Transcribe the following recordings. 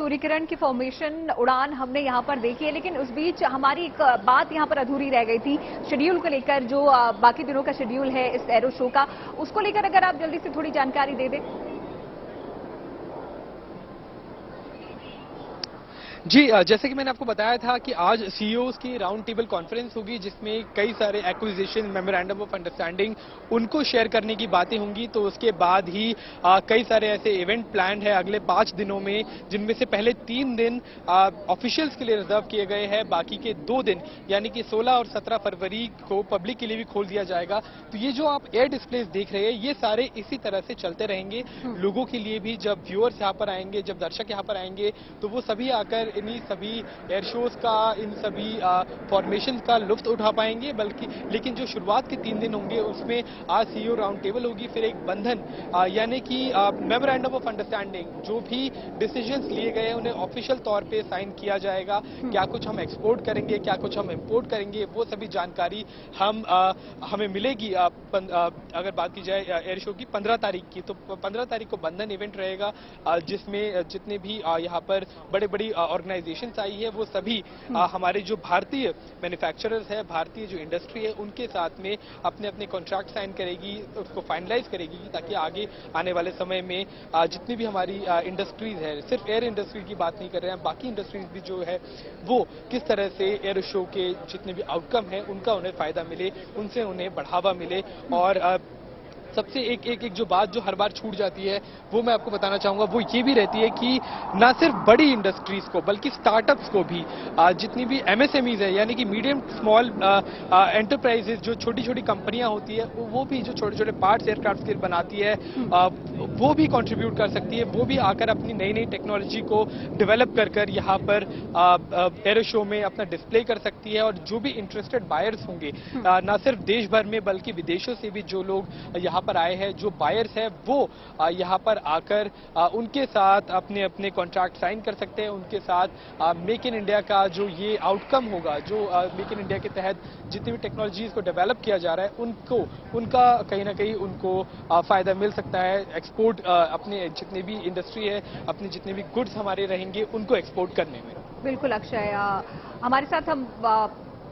सूर्यकिरण की फॉर्मेशन उड़ान हमने यहाँ पर देखी है, लेकिन उस बीच हमारी एक बात यहाँ पर अधूरी रह गई थी शेड्यूल को लेकर। जो बाकी दिनों का शेड्यूल है इस एरो शो का, उसको लेकर अगर आप जल्दी से थोड़ी जानकारी दे दें। जी, जैसे कि मैंने आपको बताया था कि आज सीईओज की राउंड टेबल कॉन्फ्रेंस होगी, जिसमें कई सारे एक्विजिशन, मेमोरेंडम ऑफ अंडरस्टैंडिंग उनको शेयर करने की बातें होंगी। तो उसके बाद ही कई सारे ऐसे इवेंट प्लान्ड है अगले 5 दिनों में, जिनमें से पहले 3 दिन ऑफिशियल्स के लिए रिजर्व किए गए हैं, बाकी के 2 दिन यानी कि 16 और 17 फरवरी को पब्लिक के लिए भी खोल दिया जाएगा। तो ये जो आप एयर डिस्प्लेस देख रहे हैं, ये सारे इसी तरह से चलते रहेंगे। लोगों के लिए भी, जब व्यूअर्स यहाँ पर आएंगे, जब दर्शक यहाँ पर आएंगे, तो वो सभी आकर इन्हीं सभी एयर शोज का, इन सभी फॉर्मेशन का लुत्फ उठा पाएंगे। बल्कि लेकिन जो शुरुआत के 3 दिन होंगे, उसमें आज सीईओ राउंड टेबल होगी, फिर एक बंधन यानी कि मेमोरेंडम ऑफ अंडरस्टैंडिंग, जो भी डिसीजंस लिए गए हैं उन्हें ऑफिशियल तौर पे साइन किया जाएगा। क्या कुछ हम एक्सपोर्ट करेंगे, क्या कुछ हम इंपोर्ट करेंगे, वो सभी जानकारी हमें मिलेगी। अगर बात की जाए एयर शो की 15 तारीख की, तो 15 तारीख को बंधन इवेंट रहेगा, जिसमें जितने भी यहाँ पर बड़ी ऑर्गेनाइजेशंस आई है, वो सभी हमारे जो भारतीय मैन्युफैक्चरर्स है, भारतीय जो इंडस्ट्री है, उनके साथ में अपने अपने कॉन्ट्रैक्ट साइन करेगी, उसको फाइनलाइज करेगी, ताकि आगे आने वाले समय में जितनी भी हमारी इंडस्ट्रीज है, सिर्फ एयर इंडस्ट्री की बात नहीं कर रहे हैं, बाकी इंडस्ट्रीज भी जो है वो किस तरह से एयर शो के जितने भी आउटकम है उनका उन्हें फायदा मिले, उनसे उन्हें बढ़ावा मिले। और सबसे एक जो बात जो हर बार छूट जाती है, वो मैं आपको बताना चाहूंगा, वो ये भी रहती है कि ना सिर्फ बड़ी इंडस्ट्रीज को बल्कि स्टार्टअप्स को भी, जितनी भी एमएसएमईज है यानी कि मीडियम स्मॉल एंटरप्राइजेज, जो छोटी छोटी कंपनियां होती है, वो भी जो छोटे छोटे पार्ट्स एयरक्राफ्ट के बनाती है, वो भी कंट्रीब्यूट कर सकती है। वो भी आकर अपनी नई नई टेक्नोलॉजी को डेवलप कर यहाँ पर एरो शो में अपना डिस्प्ले कर सकती है। और जो भी इंटरेस्टेड बायर्स होंगे, ना सिर्फ देश भर में बल्कि विदेशों से भी जो लोग यहाँ पर आए हैं, जो बायर्स हैं, वो यहाँ पर आकर उनके साथ अपने अपने कॉन्ट्रैक्ट साइन कर सकते हैं। उनके साथ मेक इन इंडिया का जो ये आउटकम होगा, जो मेक इन इंडिया के तहत जितनी भी टेक्नोलॉजीज को डेवलप किया जा रहा है, उनका कहीं ना कहीं उनको फायदा मिल सकता है। एक्सपोर्ट, अपने जितने भी इंडस्ट्री है, अपने जितने भी गुड्स हमारे रहेंगे, उनको एक्सपोर्ट करने में। बिल्कुल अक्षय, हमारे साथ हम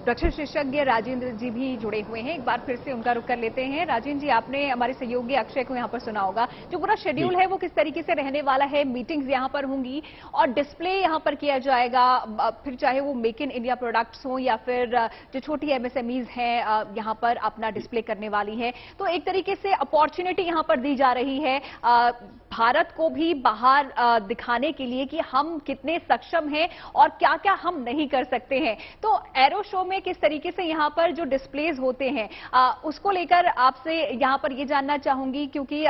रक्षा विशेषज्ञ राजेंद्र जी भी जुड़े हुए हैं। एक बार फिर से उनका रुख कर लेते हैं। राजेंद्र जी, आपने हमारे सहयोगी अक्षय को यहाँ पर सुना होगा, जो पूरा शेड्यूल है वो किस तरीके से रहने वाला है। मीटिंग्स यहाँ पर होंगी और डिस्प्ले यहाँ पर किया जाएगा, फिर चाहे वो मेक इन इंडिया प्रोडक्ट्स हो या फिर जो छोटी एमएसएमईज हैं यहाँ पर अपना डिस्प्ले करने वाली है। तो एक तरीके से अपॉर्चुनिटी यहाँ पर दी जा रही है भारत को भी बाहर दिखाने के लिए कि हम कितने सक्षम हैं और क्या क्या हम नहीं कर सकते हैं। तो एरो शो में किस तरीके से यहाँ पर जो डिस्प्लेज होते हैं, उसको लेकर आपसे यहाँ पर ये जानना चाहूंगी, क्योंकि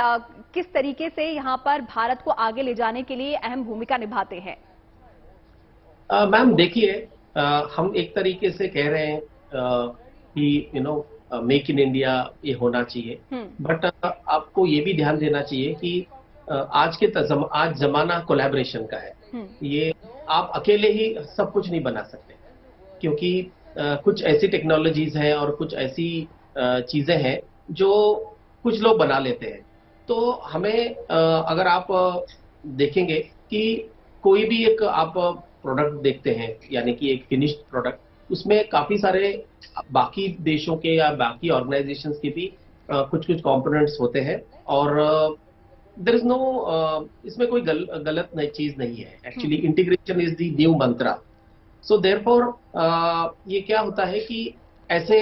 किस तरीके से यहाँ पर भारत को आगे ले जाने के लिए अहम भूमिका निभाते हैं। मैम देखिए, हम एक तरीके से कह रहे हैं कि मेक इन इंडिया ये होना चाहिए, बट आपको ये भी ध्यान देना चाहिए कि आज जमाना कोलैबोरेशन का है। ये आप अकेले ही सब कुछ नहीं बना सकते, क्योंकि कुछ ऐसी टेक्नोलॉजीज हैं और कुछ ऐसी चीजें हैं जो कुछ लोग बना लेते हैं। तो हमें अगर आप देखेंगे कि कोई भी एक आप प्रोडक्ट देखते हैं, यानी कि एक फिनिश्ड प्रोडक्ट, उसमें काफी सारे बाकी देशों के या बाकी ऑर्गेनाइजेशंस के भी कुछ कुछ कंपोनेंट्स होते हैं। और देयर इज नो, इसमें कोई गलत नई चीज नहीं है। Actually integration is the new Mantra. So therefore ये क्या होता है कि ऐसे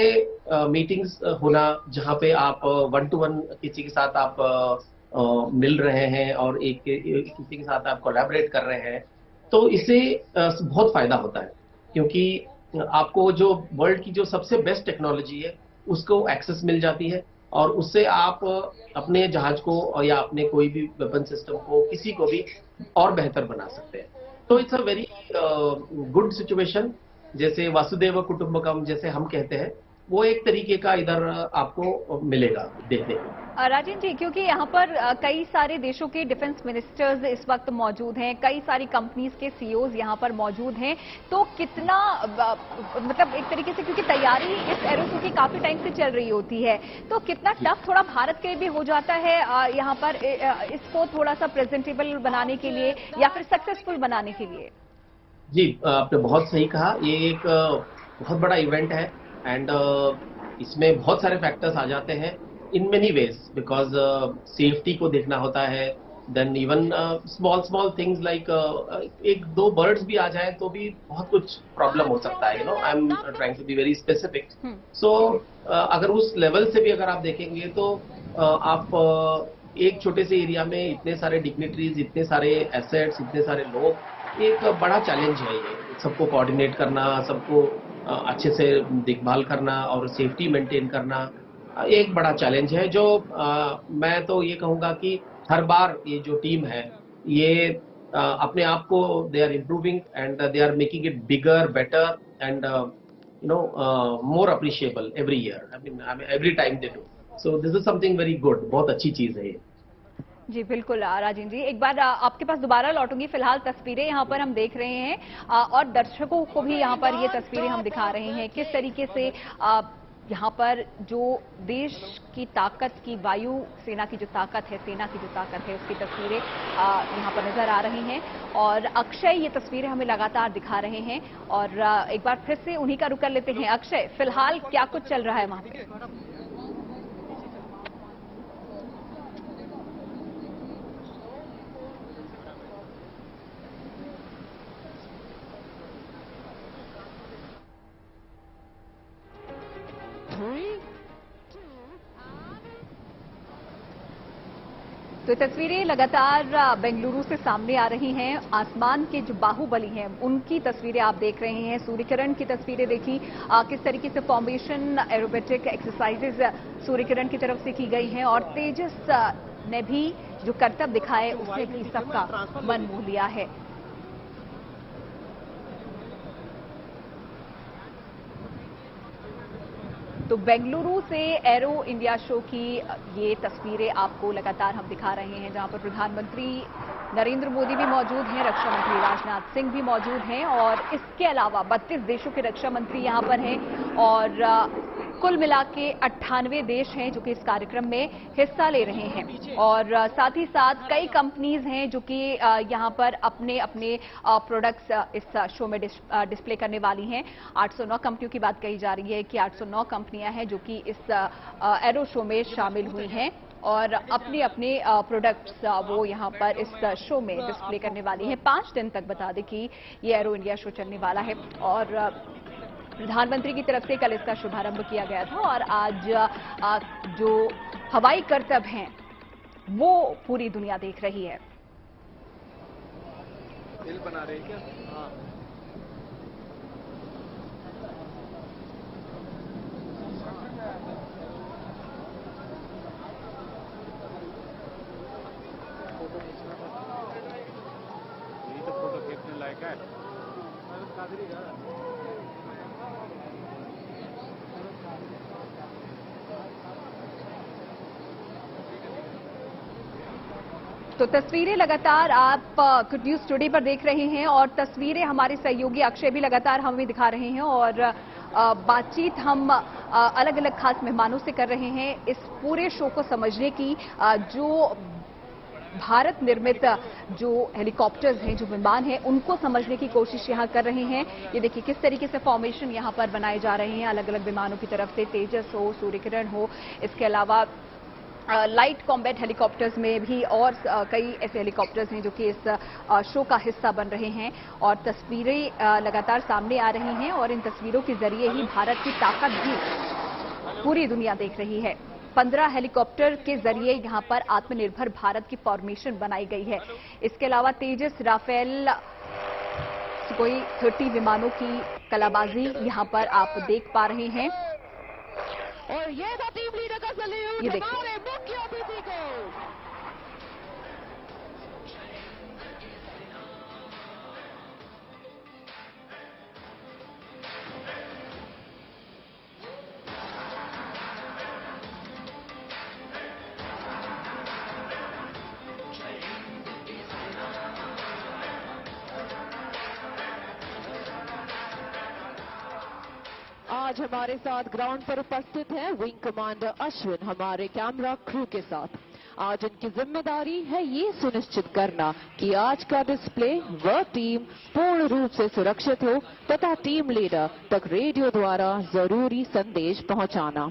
मीटिंग्स होना जहां पे आप 1-to-1 किसी के साथ आप मिल रहे हैं और किसी के साथ आप कोलैबोरेट कर रहे हैं, तो इससे बहुत फायदा होता है, क्योंकि आपको जो वर्ल्ड की जो सबसे बेस्ट टेक्नोलॉजी है उसको एक्सेस मिल जाती है, और उससे आप अपने जहाज को या अपने कोई भी वेपन सिस्टम को, किसी को भी और बेहतर बना सकते हैं। तो it's a very good situation. जैसे वासुदेव कुटुंबकम जैसे हम कहते हैं, वो एक तरीके का इधर आपको मिलेगा देखने को। राजन जी, क्योंकि यहाँ पर कई सारे देशों के डिफेंस मिनिस्टर्स इस वक्त मौजूद हैं, कई सारी कंपनीज के सीईओज यहाँ पर मौजूद हैं, तो कितना मतलब एक तरीके से, क्योंकि तैयारी इस एरो शो की काफी टाइम से चल रही होती है, तो कितना टफ थोड़ा भारत के लिए भी हो जाता है यहाँ पर इसको थोड़ा सा प्रेजेंटेबल बनाने के लिए या फिर सक्सेसफुल बनाने के लिए? जी, आपने बहुत सही कहा। ये एक बहुत बड़ा इवेंट है एंड इसमें बहुत सारे फैक्टर्स आ जाते हैं in many ways, because safety को देखना होता है। Then even small small things like एक दो बर्ड्स भी आ जाए तो भी बहुत कुछ प्रॉब्लम हो सकता है। I am trying to be very specific. So अगर उस लेवल से भी अगर आप देखेंगे तो आप एक छोटे से एरिया में इतने सारे डिग्निटरीज, इतने सारे एसेट्स, इतने सारे लोग, एक बड़ा चैलेंज है ये। सबको कोऑर्डिनेट करना, सबको अच्छे से देखभाल करना और सेफ्टी मेंटेन करना एक बड़ा चैलेंज है, जो मैं तो ये कहूंगा कि हर बार ये जो टीम है ये अपने आप को they are improving and they are making it bigger, better and more appreciable every year. I mean every time they do so. This is something very good. बहुत अच्छी चीज है ये। जी बिल्कुल राजेंद्र जी, एक बार आपके पास दोबारा लौटूंगी। फिलहाल तस्वीरें यहाँ पर हम देख रहे हैं और दर्शकों को भी यहाँ पर ये तस्वीरें हम दिखा रहे हैं किस तरीके से यहाँ पर जो देश की ताकत की, वायु सेना की जो ताकत है, सेना की जो ताकत है, उसकी तस्वीरें यहाँ पर नजर आ रही हैं। और अक्षय ये तस्वीरें हमें लगातार दिखा रहे हैं और एक बार फिर से उन्हीं का रुख कर लेते हैं। अक्षय, फिलहाल क्या कुछ चल रहा है वहां पे? तो तस्वीरें लगातार बेंगलुरु से सामने आ रही हैं। आसमान के जो बाहुबली हैं उनकी तस्वीरें आप देख रहे हैं। सूर्यकिरण की तस्वीरें देखी, किस तरीके से फॉर्मेशन एरोबेटिक एक्सरसाइजेज सूर्यकिरण की तरफ से की गई हैं और तेजस ने भी जो करतब दिखाए उसने भी सबका मन मोह लिया है। तो बेंगलुरु से एरो इंडिया शो की ये तस्वीरें आपको लगातार हम दिखा रहे हैं, जहां पर प्रधानमंत्री नरेंद्र मोदी भी मौजूद हैं, रक्षा मंत्री राजनाथ सिंह भी मौजूद हैं और इसके अलावा 32 देशों के रक्षा मंत्री यहां पर हैं और कुल मिला के 98 देश हैं जो कि इस कार्यक्रम में हिस्सा ले रहे हैं। और साथ ही साथ कई कंपनीज हैं जो कि यहां पर अपने अपने प्रोडक्ट्स इस शो में डिस्प्ले करने वाली हैं। 809 कंपनियों की बात कही जा रही है कि 809 कंपनियां हैं जो कि इस एरो शो में शामिल हुई हैं और अपने अपने प्रोडक्ट्स वो यहां पर इस शो में डिस्प्ले करने वाली हैं। 5 दिन तक बता दें कि ये एरो इंडिया शो चलने वाला है और प्रधानमंत्री की तरफ से कल इसका शुभारंभ किया गया था और आज जो हवाई करतब हैं वो पूरी दुनिया देख रही है। दिल बना रहे हैं क्या? हाँ। यही तो फोटो खींचने लायक है। तो तस्वीरें लगातार आप गुड न्यूज टुडे पर देख रहे हैं और तस्वीरें हमारे सहयोगी अक्षय भी लगातार हमें दिखा रहे हैं और बातचीत हम अलग अलग खास मेहमानों से कर रहे हैं इस पूरे शो को समझने की। जो भारत निर्मित जो हेलीकॉप्टर्स हैं, जो विमान हैं, उनको समझने की कोशिश यहां कर रहे हैं। ये देखिए किस तरीके से फॉर्मेशन यहां पर बनाए जा रहे हैं अलग अलग विमानों की तरफ से, तेजस हो, सूर्यकिरण हो, इसके अलावा लाइट कॉम्बैट हेलीकॉप्टर्स में भी और कई ऐसे हेलीकॉप्टर्स हैं जो कि इस शो का हिस्सा बन रहे हैं और तस्वीरें लगातार सामने आ रही हैं और इन तस्वीरों के जरिए ही भारत की ताकत भी पूरी दुनिया देख रही है। 15 हेलीकॉप्टर के जरिए यहां पर आत्मनिर्भर भारत की फॉर्मेशन बनाई गई है। इसके अलावा तेजस, राफेल, सुखोई 30 विमानों की कलाबाजी यहां पर आप देख पा रहे हैं। और ये था टीम लीडर का सल्यूट ये देखिए। हमारे मुख्य अतिथि को। आज हमारे साथ ग्राउंड पर उपस्थित हैं विंग कमांडर अश्विन हमारे कैमरा क्रू के साथ। आज इनकी जिम्मेदारी है ये सुनिश्चित करना कि आज का डिस्प्ले व टीम पूर्ण रूप से सुरक्षित हो तथा टीम लीडर तक रेडियो द्वारा जरूरी संदेश पहुंचाना।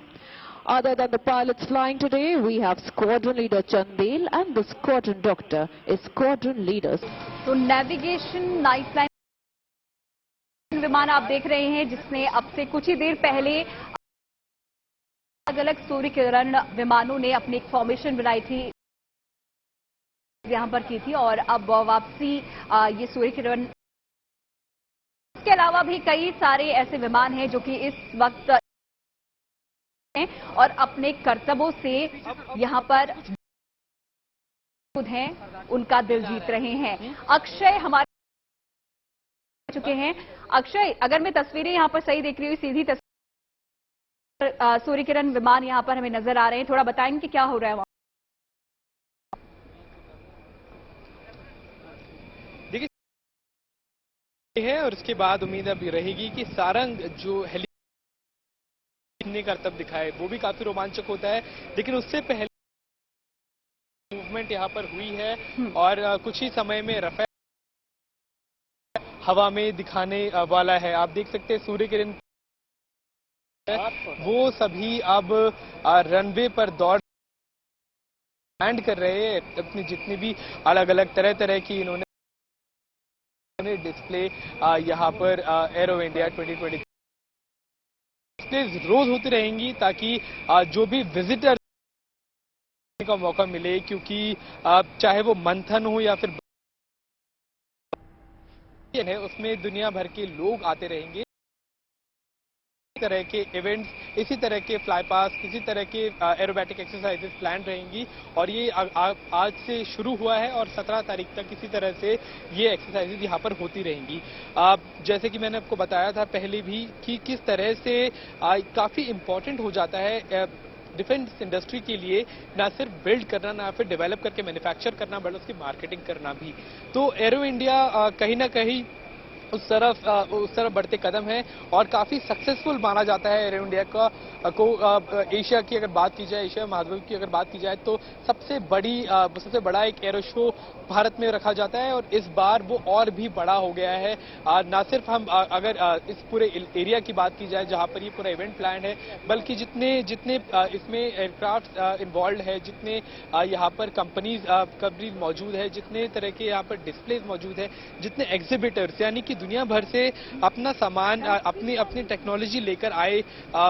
Other than the pilots flying today, we have Squadron Leader Chandel and the Squadron Doctor is Squadron Leaders. तो नेविगेशन नाइट विमान आप देख रहे हैं जिसने अब से कुछ ही देर पहले अलग अलग सूर्य किरण विमानों ने अपनी एक फॉर्मेशन बनाई थी, यहां पर की थी और अब वापसी ये सूर्य किरण। इसके अलावा भी कई सारे ऐसे विमान हैं जो कि इस वक्त और अपने कर्तव्यों से यहां पर हैं, उनका दिल जीत रहे हैं। अक्षय हमारे चुके हैं। अक्षय, अगर मैं तस्वीरें यहां पर सही देख रही हूँ, सीधी तस्वीर सूर्य किरण विमान यहां पर हमें नजर आ रहे हैं, थोड़ा बताएंगे कि क्या हो रहा है वहां? देखिए है और उसके बाद उम्मीद अब रहेगी कि सारंग जो करतब दिखाए वो भी काफी रोमांचक होता है, लेकिन उससे पहले मूवमेंट यहां पर हुई है और कुछ ही समय में रफेल हवा में दिखाने वाला है। आप देख सकते हैं सूर्य किरण वो सभी अब रनवे पर दौड़ लैंड कर रहे हैं। अपनी जितनी भी अलग अलग तरह की इन्होंने डिस्प्ले यहां पर एरो इंडिया 2023 रोज होती रहेंगी ताकि जो भी विजिटर का मौका मिले, क्योंकि चाहे वो मंथन हो या फिर है उसमें दुनिया भर के लोग आते रहेंगे। इसी तरह के इवेंट्स, इसी तरह के फ्लाई पास, इसी तरह के एरोबैटिक एक्सरसाइजेस प्लान रहेंगी और ये आज से शुरू हुआ है और 17 तारीख तक इसी तरह से ये एक्सरसाइजेस यहाँ पर होती रहेंगी। जैसे कि मैंने आपको बताया था पहले भी कि किस तरह से काफी इम्पोर्टेंट हो जाता है डिफेंस इंडस्ट्री के लिए ना सिर्फ बिल्ड करना, ना फिर डेवलप करके मैन्युफैक्चर करना, बल्कि उसकी मार्केटिंग करना भी। तो एरो इंडिया कहीं ना कहीं उस तरफ बढ़ते कदम है और काफी सक्सेसफुल माना जाता है एरो इंडिया को एशिया की अगर बात की जाए, एशिया महाद्वीप की अगर बात की जाए तो सबसे बड़ा एक एरो शो भारत में रखा जाता है और इस बार वो और भी बड़ा हो गया है। ना सिर्फ हम अगर इस पूरे एरिया की बात की जाए जहां पर ये पूरा इवेंट प्लान है, बल्कि जितने इसमें एयरक्राफ्ट इन्वॉल्व है, जितने यहाँ पर कंपनीज मौजूद है, जितने तरह के यहाँ पर डिस्प्लेज मौजूद है, जितने एग्जिबिटर्स यानी कि दुनिया भर से अपना सामान अपनी टेक्नोलॉजी लेकर आए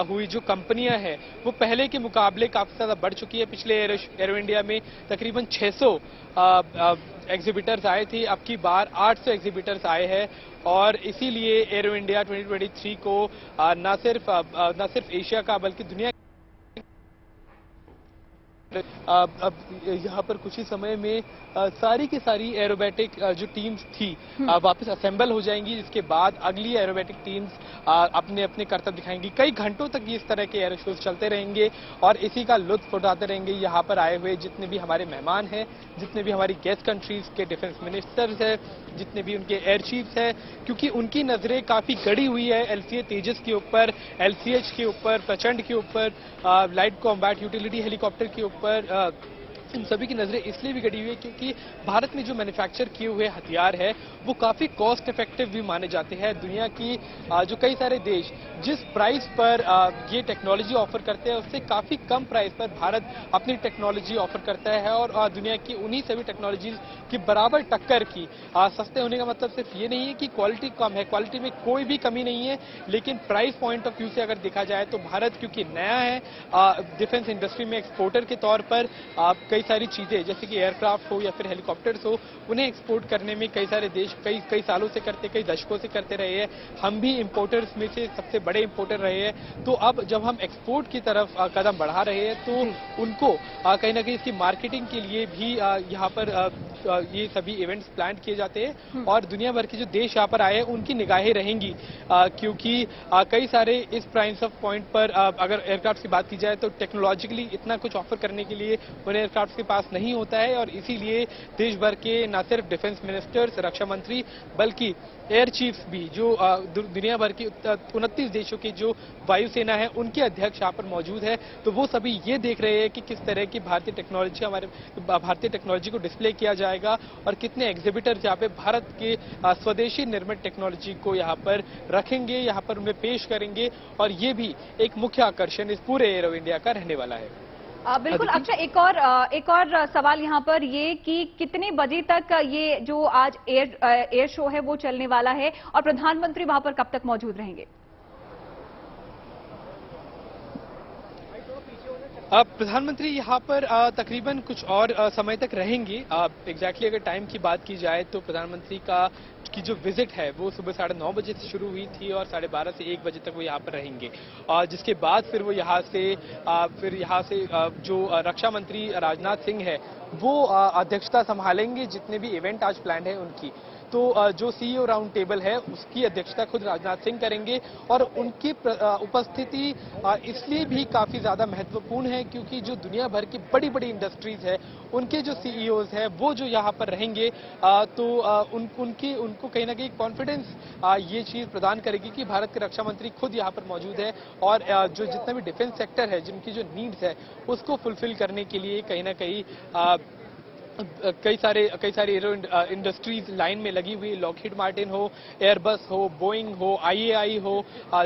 हुई जो कंपनियां हैं वो पहले के मुकाबले काफी ज्यादा बढ़ चुकी है। पिछले एरो इंडिया में तकरीबन 600 एग्जिबिटर्स आए थे, अब की बार 800 एग्जिबिटर्स आए हैं और इसीलिए एरो इंडिया 2023 को न सिर्फ एशिया का बल्कि दुनिया अब यहाँ पर कुछ ही समय में सारी की सारी एरोबैटिक जो टीम्स थी वापस असेंबल हो जाएंगी, जिसके बाद अगली एरोबैटिक टीम्स अपने अपने कर्तव्य दिखाएंगी। कई घंटों तक इस तरह के एरो शोज चलते रहेंगे और इसी का लुत्फ उठाते रहेंगे यहाँ पर आए हुए जितने भी हमारे मेहमान हैं, जितने भी हमारी गेस्ट कंट्रीज के डिफेंस मिनिस्टर्स हैं, जितने भी उनके एयर चीफ्स हैं, क्योंकि उनकी नजरें काफी गड़ी हुई है LCA तेजस के ऊपर, LCH के ऊपर, प्रचंड के ऊपर, लाइट कॉम्बैट यूटिलिटी हेलीकॉप्टर के ऊपर। इन सभी की नजरें इसलिए भी गड़ी हुई है क्योंकि भारत में जो मैन्युफैक्चर किए हुए हथियार है वो काफी कॉस्ट इफेक्टिव भी माने जाते हैं। दुनिया की जो कई सारे देश जिस प्राइस पर ये टेक्नोलॉजी ऑफर करते हैं उससे काफी कम प्राइस पर भारत अपनी टेक्नोलॉजी ऑफर करता है और दुनिया की उन्हीं सभी टेक्नोलॉजीज की बराबर टक्कर की। सस्ते होने का मतलब सिर्फ ये नहीं है कि क्वालिटी कम है, क्वालिटी में कोई भी कमी नहीं है, लेकिन प्राइस पॉइंट ऑफ व्यू से अगर देखा जाए तो भारत क्योंकि नया है डिफेंस इंडस्ट्री में एक्सपोर्टर के तौर पर कई सारी चीजें जैसे कि एयरक्राफ्ट हो या फिर हेलीकॉप्टर्स हो उन्हें एक्सपोर्ट करने में कई सारे देश कई सालों से करते, कई दशकों से करते रहे हैं। हम भी इंपोर्टर्स में से सबसे बड़े इंपोर्टर रहे हैं। तो अब जब हम एक्सपोर्ट की तरफ कदम बढ़ा रहे हैं तो उनको कहीं ना कहीं इसकी मार्केटिंग के लिए भी यहाँ पर ये सभी इवेंट्स प्लान किए जाते हैं और दुनिया भर के जो देश यहाँ पर आए हैं उनकी निगाहें रहेंगी क्योंकि कई सारे इस प्राइस ऑफ पॉइंट पर अगर एयरक्राफ्ट की बात की जाए तो टेक्नोलॉजिकली इतना कुछ ऑफर करने के लिए उन्हें एयरक्राफ्ट के पास नहीं होता है और इसीलिए देश भर के न सिर्फ डिफेंस मिनिस्टर्स, रक्षा मंत्री, बल्कि एयर चीफ्स भी जो दुनिया भर की 29 देशों की जो वायुसेना है उनके अध्यक्ष यहाँ पर मौजूद है। तो वो सभी ये देख रहे हैं कि किस तरह की भारतीय टेक्नोलॉजी को डिस्प्ले किया जाएगा और कितने एग्जिबिटर्स यहाँ पे भारत के स्वदेशी निर्मित टेक्नोलॉजी को यहाँ पर रखेंगे, यहाँ पर उन्हें पेश करेंगे और ये भी एक मुख्य आकर्षण इस पूरे एरो इंडिया का रहने वाला है। बिल्कुल। अक्षय, एक और सवाल यहाँ पर ये कि कितने बजे तक ये जो आज एयर शो है वो चलने वाला है और प्रधानमंत्री वहां पर कब तक मौजूद रहेंगे? प्रधानमंत्री यहाँ पर तकरीबन कुछ और समय तक रहेंगे। एग्जैक्टली अगर टाइम की बात की जाए तो प्रधानमंत्री की जो विजिट है वो सुबह 9:30 बजे से शुरू हुई थी और 12:30 से 1 बजे तक वो यहाँ पर रहेंगे। जिसके बाद फिर वो यहाँ से जो रक्षा मंत्री राजनाथ सिंह है वो अध्यक्षता संभालेंगे जितने भी इवेंट आज प्लान है उनकी। तो जो सीईओ राउंड टेबल है उसकी अध्यक्षता खुद राजनाथ सिंह करेंगे और उनकी उपस्थिति इसलिए भी काफी ज्यादा महत्वपूर्ण है क्योंकि जो दुनिया भर की बड़ी बड़ी इंडस्ट्रीज है उनके जो सीईओज है वो जो यहाँ पर रहेंगे तो उनको कहीं ना कहीं कॉन्फिडेंस ये चीज प्रदान करेगी कि भारत के रक्षा मंत्री खुद यहाँ पर मौजूद है और जो जितना भी डिफेंस सेक्टर है जिनकी जो नीड्स है उसको फुलफिल करने के लिए कहीं ना कहीं कई सारे एरो इंडस्ट्रीज लाइन में लगी हुई, लॉकहीड मार्टिन हो, एयरबस हो, बोइंग हो, आईएआई हो,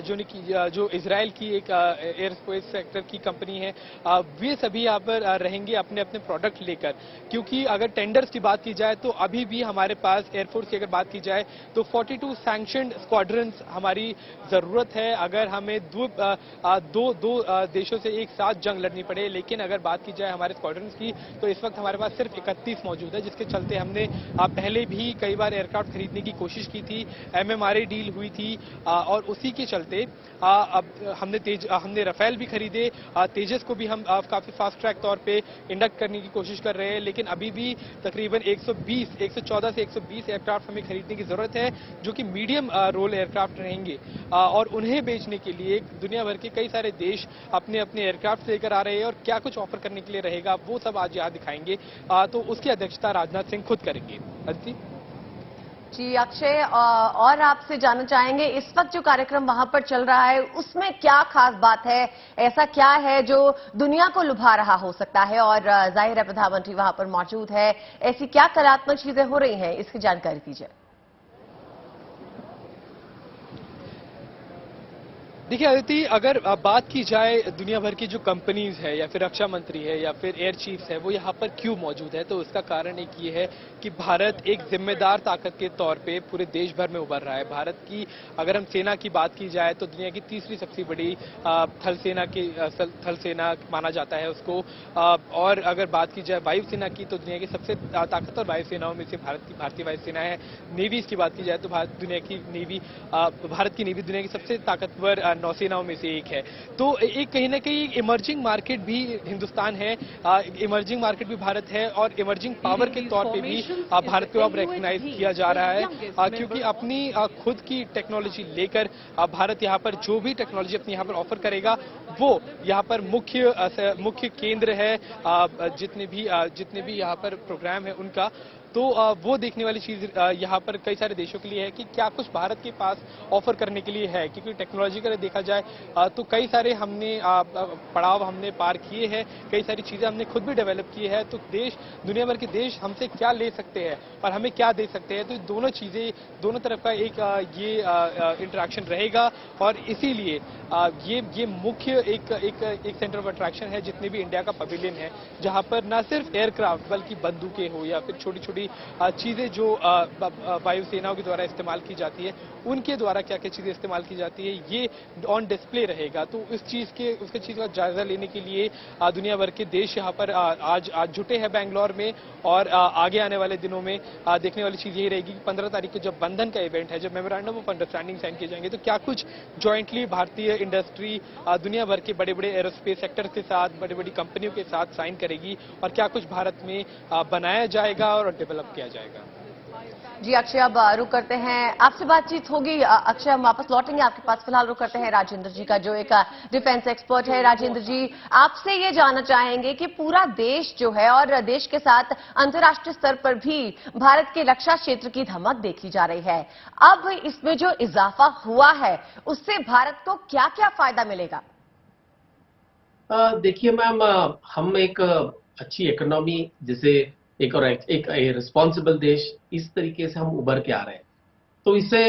जो इजराइल की एक एयरस्पेस सेक्टर की कंपनी है, वे सभी यहाँ पर रहेंगे अपने अपने प्रोडक्ट लेकर। क्योंकि अगर टेंडर्स की बात की जाए तो अभी भी हमारे पास एयरफोर्स की अगर बात की जाए तो 42 सैंक्शनड स्क्वाड्रन्स हमारी जरूरत है अगर हमें दो देशों से एक साथ जंग लड़नी पड़े। लेकिन अगर बात की जाए हमारे स्क्वाड्रन्स की तो इस वक्त हमारे पास सिर्फ 31 मौजूद है, जिसके चलते हमने पहले भी कई बार एयरक्राफ्ट खरीदने की कोशिश की थी, एमएमआरए डील हुई थी और उसी के चलते अब हमने रफेल भी खरीदे, तेजस को भी हम काफी फास्ट ट्रैक तौर पे इंडक्ट करने की कोशिश कर रहे हैं। लेकिन अभी भी तकरीबन 114 से 120 एयरक्राफ्ट हमें खरीदने की जरूरत है जो कि मीडियम रोल एयरक्राफ्ट रहेंगे और उन्हें बेचने के लिए दुनिया भर के कई सारे देश अपने अपने एयरक्राफ्ट लेकर आ रहे हैं और क्या कुछ ऑफर करने के लिए रहेगा वो सब आज यहाँ दिखाएंगे। तो उसकी अध्यक्षता राजनाथ सिंह खुद करेंगे। अदिति जी अक्षय, और आपसे जानना चाहेंगे इस वक्त जो कार्यक्रम वहां पर चल रहा है उसमें क्या खास बात है, ऐसा क्या है जो दुनिया को लुभा रहा हो सकता है और जाहिर है प्रधानमंत्री वहां पर मौजूद है, ऐसी क्या कलात्मक चीजें हो रही हैं, इसकी जानकारी दीजिए। देखिए अदिति, अगर बात की जाए दुनिया भर की जो कंपनीज है या फिर रक्षा मंत्री है या फिर एयर चीफ्स है वो यहाँ पर क्यों मौजूद है, तो उसका कारण एक ये है कि भारत एक जिम्मेदार ताकत के तौर पे पूरे देश भर में उभर रहा है। भारत की अगर हम सेना की बात की जाए तो दुनिया की तीसरी सबसे बड़ी थल सेना माना जाता है उसको, और अगर बात की जाए वायुसेना की तो दुनिया की सबसे ताकतवर वायुसेनाओं में से भारतीय वायुसेना है। नेवीज की बात की जाए तो भारत की नेवी दुनिया की सबसे ताकतवर नौसेनाओं में से एक है। तो एक कहीं ना कहीं इमर्जिंग मार्केट भी हिंदुस्तान है, इमर्जिंग मार्केट भी भारत है और इमर्जिंग पावर के तौर पे भी भारत को अब रिकॉग्नाइज किया जा रहा है क्योंकि अपनी खुद की टेक्नोलॉजी लेकर भारत यहाँ पर जो भी टेक्नोलॉजी अपनी यहाँ पर ऑफर करेगा वो यहाँ पर मुख्य केंद्र है जितने भी यहाँ पर प्रोग्राम है उनका। तो वो देखने वाली चीज यहाँ पर कई सारे देशों के लिए है कि क्या कुछ भारत के पास ऑफर करने के लिए है, क्योंकि टेक्नोलॉजी का देखा जाए तो कई सारे हमने पड़ाव हमने पार किए हैं, कई सारी चीजें हमने खुद भी डेवलप की है। तो दुनिया भर के देश हमसे क्या ले सकते हैं और हमें क्या दे सकते हैं, तो दोनों चीजें दोनों तरफ का एक ये इंटरेक्शन रहेगा और इसीलिए ये मुख्य एक सेंटर ऑफ अट्रैक्शन है जितने भी इंडिया का पवेलियन है, जहां पर न सिर्फ एयरक्राफ्ट बल्कि बंदूकें हो या फिर छोटी छोटी चीजें जो वायुसेनाओं के द्वारा इस्तेमाल की जाती है उनके द्वारा क्या क्या चीजें इस्तेमाल की जाती है ये ऑन डिस्प्ले रहेगा। तो उसके चीज का जायजा लेने के लिए दुनिया भर के देश यहाँ पर आज जुटे हैं बेंगलोर में और आगे आने वाले दिनों में देखने वाली चीज यही रहेगी कि 15 तारीख को जब बंधन का इवेंट है, जब मेमोरेंडम ऑफ अंडरस्टैंडिंग साइन किए जाएंगे, तो क्या कुछ ज्वाइंटली भारतीय इंडस्ट्री दुनिया भर के बड़े बड़े एरोस्पेस सेक्टर के साथ बड़ी बड़ी कंपनियों के साथ साइन करेगी और क्या कुछ भारत में बनाया जाएगा और डेवलप किया जाएगा। जी अक्षय, अब रुक करते हैं, आपसे बातचीत होगी। अक्षय, हम वापस लौटेंगे आपके पास। फिलहाल रुक करते हैं राजेंद्र जी का, जो एक डिफेंस एक्सपर्ट है। राजेंद्र जी, आपसे ये जानना चाहेंगे कि पूरा देश जो है, और देश के साथ अंतर्राष्ट्रीय स्तर पर भी भारत के रक्षा क्षेत्र की धमक देखी जा रही है। अब इसमें जो इजाफा हुआ है, उससे भारत को क्या क्या फायदा मिलेगा? देखिए मैम, हम एक अच्छी इकोनॉमी, जिसे एक रिस्पॉन्सिबल देश, इस तरीके से हम उभर के आ रहे हैं। तो इससे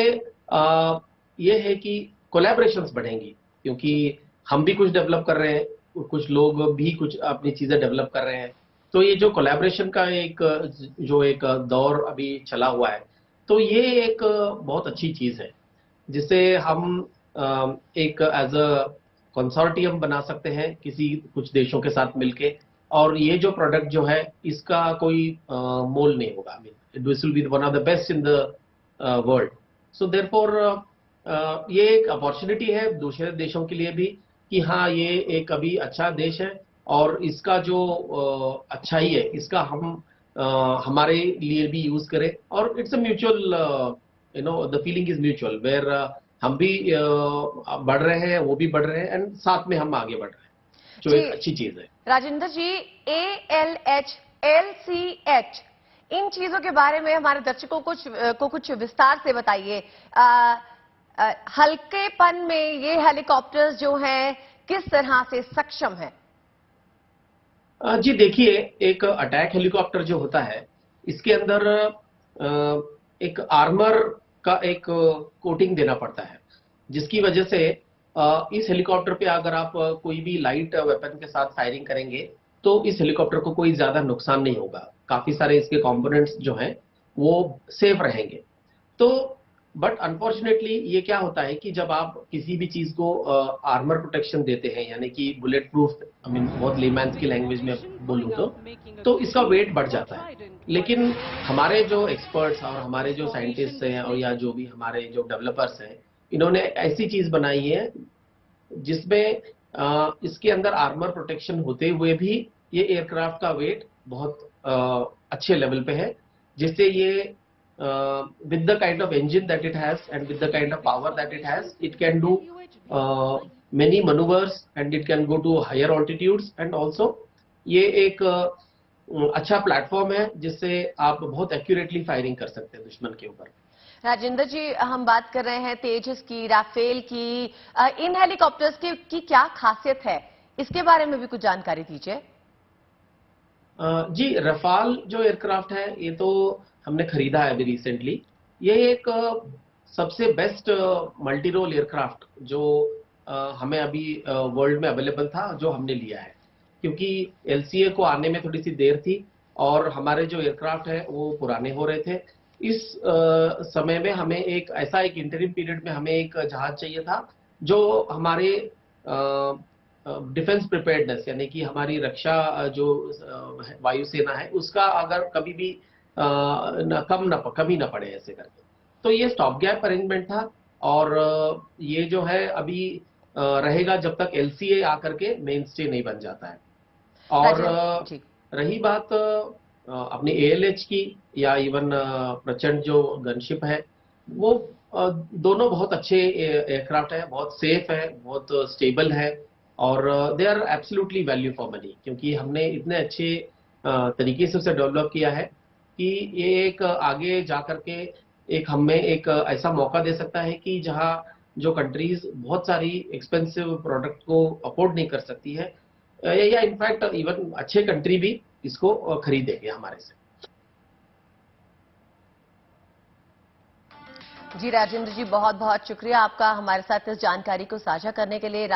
ये है कि कोलैबोरेशंस बढ़ेंगी, क्योंकि हम भी कुछ डेवलप कर रहे हैं, कुछ लोग भी कुछ अपनी चीजें डेवलप कर रहे हैं। तो ये जो कोलैबोरेशन का एक दौर अभी चला हुआ है, तो ये एक बहुत अच्छी चीज है, जिसे हम एक एज अ कंसोर्टियम बना सकते हैं कुछ देशों के साथ मिलके। और ये जो प्रोडक्ट जो है, इसका कोई मोल नहीं होगा। This will be one of the best in the world. So therefore ये एक अपॉर्चुनिटी है दूसरे देशों के लिए भी, कि हाँ, ये एक अभी अच्छा देश है, और इसका जो अच्छाई है, इसका हम हमारे लिए भी यूज करें। और it's a mutual, the feeling is mutual, where हम भी बढ़ रहे हैं, वो भी बढ़ रहे हैं, एंड साथ में हम आगे बढ़ रहे हैं, जो एक अच्छी चीज है। राजेंद्र जी, ALH, LCH, इन चीजों के बारे में हमारे दर्शकों को कुछ विस्तार से बताइए। हल्केपन में ये हेलीकॉप्टर्स जो हैं, किस तरह से सक्षम है? जी देखिए, एक अटैक हेलीकॉप्टर जो होता है, इसके अंदर एक आर्मर का एक कोटिंग देना पड़ता है, जिसकी वजह से इस हेलीकॉप्टर पे अगर आप कोई भी लाइट वेपन के साथ फायरिंग करेंगे, तो इस हेलीकॉप्टर को कोई ज्यादा नुकसान नहीं होगा। काफी सारे इसके कंपोनेंट्स जो हैं, वो सेफ रहेंगे। तो बट अनफॉर्चुनेटली ये क्या होता है कि जब आप किसी भी चीज को आर्मर प्रोटेक्शन देते हैं, यानी कि बुलेट प्रूफ, आई मीन बहुत लेमैन की लैंग्वेज में बोलूं तो इसका वेट बढ़ जाता है। लेकिन हमारे जो एक्सपर्ट्स और हमारे जो साइंटिस्ट हैं, और या जो भी हमारे जो डेवलपर्स हैं, इन्होंने ऐसी चीज बनाई है जिसमें इसके अंदर आर्मर प्रोटेक्शन होते हुए भी ये एयरक्राफ्ट का वेट बहुत अच्छे लेवल पे है, जिससे ये with the kind of engine that it has and with the kind of power that it has, it can do many maneuvers and it can go to higher altitudes, and also ये एक अच्छा platform है जिससे आप बहुत accurately firing कर सकते हैं दुश्मन के ऊपर। राजेंद्र जी, हम बात कर रहे हैं तेजस की, राफेल की, इन हेलीकॉप्टर्स की क्या खासियत है, इसके बारे में भी कुछ जानकारी दीजिए। जी, रफाल जो एयरक्राफ्ट है, ये तो हमने खरीदा है अभी रिसेंटली। ये एक सबसे बेस्ट मल्टी रोल एयरक्राफ्ट जो हमें अभी वर्ल्ड में अवेलेबल था, जो हमने लिया है, क्योंकि LCA को आने में थोड़ी सी देर थी, और हमारे जो एयरक्राफ्ट है वो पुराने हो रहे थे। इस समय में हमें एक इंटरिम पीरियड में हमें एक जहाज चाहिए था, जो हमारे डिफेंस प्रिपेयर्डनेस, यानी कि हमारी रक्षा जो वायुसेना है, उसका अगर कभी भी कमी ना पड़े ऐसे करके। तो ये स्टॉप गैप अरेंजमेंट था, और ये जो है अभी रहेगा जब तक LCA आकर के मेन स्टे नहीं बन जाता है। और रही बात अपनी ALH की, या इवन प्रचंड जो गनशिप है, वो दोनों बहुत अच्छे एयरक्राफ्ट है, बहुत सेफ है, बहुत स्टेबल है, और they are absolutely value for money, क्योंकि हमने इतने अच्छे तरीके से उसे डेवलप किया है कि ये एक आगे जा करके एक हमें एक ऐसा मौका दे सकता है कि जहां जो कंट्रीज बहुत सारी एक्सपेंसिव प्रोडक्ट को अफोर्ड नहीं कर सकती है, या इनफैक्ट इवन अच्छे कंट्री भी इसको खरीदेंगे हमारे से। जी राजेंद्र जी, बहुत बहुत शुक्रिया आपका हमारे साथ इस जानकारी को साझा करने के लिए।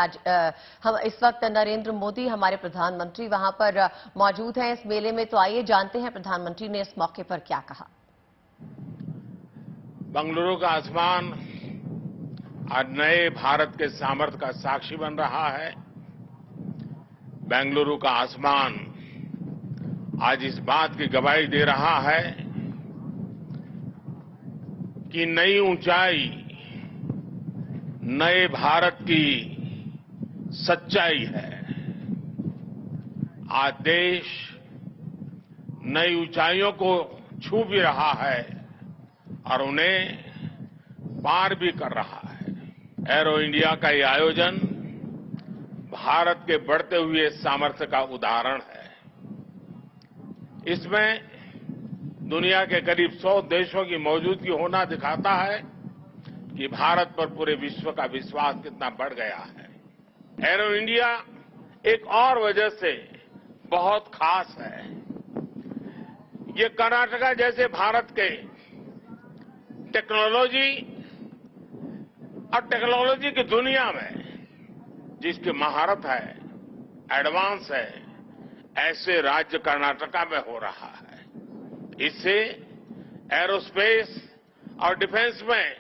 हम इस वक्त नरेंद्र मोदी, हमारे प्रधानमंत्री, वहां पर मौजूद हैं इस मेले में। तो आइए जानते हैं प्रधानमंत्री ने इस मौके पर क्या कहा। बेंगलुरु का आसमान आज नए भारत के सामर्थ्य का साक्षी बन रहा है। बेंगलुरु का आसमान आज इस बात की गवाही दे रहा है कि नई ऊंचाई नए भारत की सच्चाई है। आज देश नई ऊंचाइयों को छू भी रहा है और उन्हें पार भी कर रहा है। एरो इंडिया का ये आयोजन भारत के बढ़ते हुए सामर्थ्य का उदाहरण है। इसमें दुनिया के करीब 100 देशों की मौजूदगी होना दिखाता है कि भारत पर पूरे विश्व का विश्वास कितना बढ़ गया है। एरो इंडिया एक और वजह से बहुत खास है। ये कर्नाटका जैसे भारत के टेक्नोलॉजी और टेक्नोलॉजी की दुनिया में जिसकी महारत है, एडवांस है, ऐसे राज्य कर्नाटका में हो रहा है। इससे एरोस्पेस और डिफेंस में